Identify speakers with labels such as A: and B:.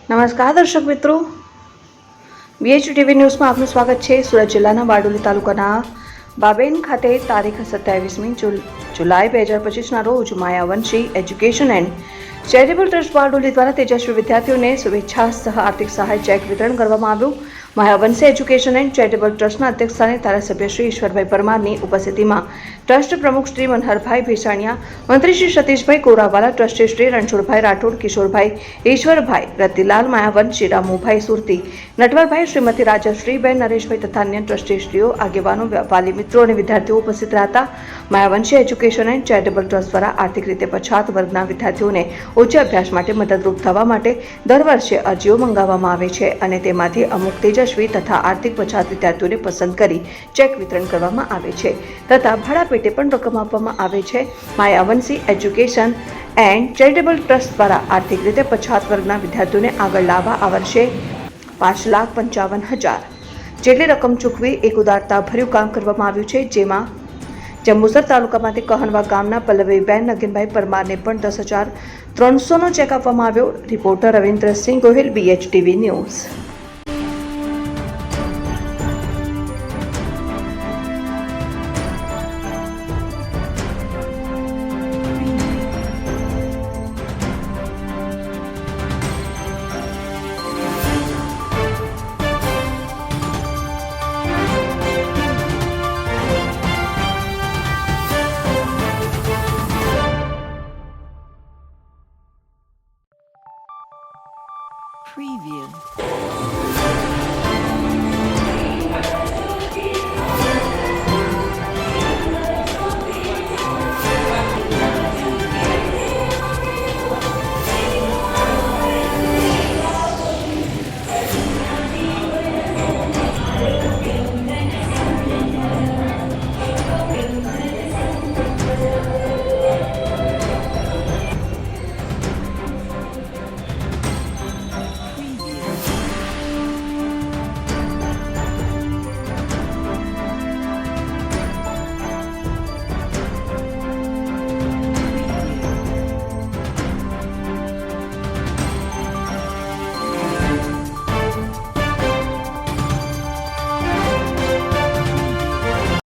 A: નમસ્કાર દર્શક મિત્રો, BHTV ન્યૂઝમાં આપનું સ્વાગત છે. સુરત જિલ્લાના બારડોલી તાલુકાના બાબેન ખાતે તારીખ 27મી જુલાઈ 2025ના રોજ Mayavanshi education and charitable trust Bardoli દ્વારા તેજસ્વી વિદ્યાર્થીઓને શુભેચ્છા સહ આર્થિક સહાય ચેક વિતરણ કરવામાં આવ્યું. માયાવંશી એજ્યુકેશન એન્ડ ચેરિટેબલ ટ્રસ્ટના અધ્યક્ષસ્થાને ધારાસભ્ય શ્રી ઈશ્વરભાઈ પરમારની ઉપસ્થિતિમાં ટ્રસ્ટ પ્રમુખ શ્રી મનહરભાઈ ભેસાણિયા, મંત્રી શ્રી સતીશભાઈ કોરાવાલા, ટ્રસ્ટી શ્રી રણછોડભાઈ રાઠોડ, કિશોરભાઈ, ઈશ્વરભાઈ, રતિલાલ માયાવંશી, રામુભાઈ સુરતી, નટવરભાઈ, શ્રીમતી રાજશ્રીબેન, નરેશભાઈ તથા અન્ય ટ્રસ્ટીશ્રીઓ, આગેવાનો, વાલી મિત્રો અને વિદ્યાર્થીઓ ઉપસ્થિત રહ્યા હતા. માયાવંશી એજ્યુકેશન એન્ડ ચેરિટેબલ ટ્રસ્ટ દ્વારા આર્થિક રીતે પછાત વર્ગના વિદ્યાર્થીઓને ઉચ્ચ અભ્યાસ માટે મદદરૂપ થવા માટે દર વર્ષે અરજીઓ મંગાવવામાં આવે છે અને તેમાંથી અમુક તેજસ્વી તથા આર્થિક પછાત વિદ્યાર્થીઓને પસંદ કરી ચેક વિતરણ કરવામાં આવે છે તથા ભાડા પેટે પણ રકમ આપવામાં આવે છે. માયાવંશી એજ્યુકેશન એન્ડ ચેરિટેબલ ટ્રસ્ટ દ્વારા આર્થિક રીતે પછાત વર્ગના વિદ્યાર્થીઓને આગળ લાવવા આ વર્ષે 5,55,000 જેટલી રકમ ચૂકવી એક ઉદારતાભર્યું કામ કરવામાં આવ્યું છે, જેમાં જંબુસર તાલુકામાંથી કહનવા ગામના પલ્લવીબેન નગીનભાઈ પરમારને પણ 10,300નો ચેક આપવામાં આવ્યો. Reporter Ravindrasinh Gohil, BHTV news.
B: Preview.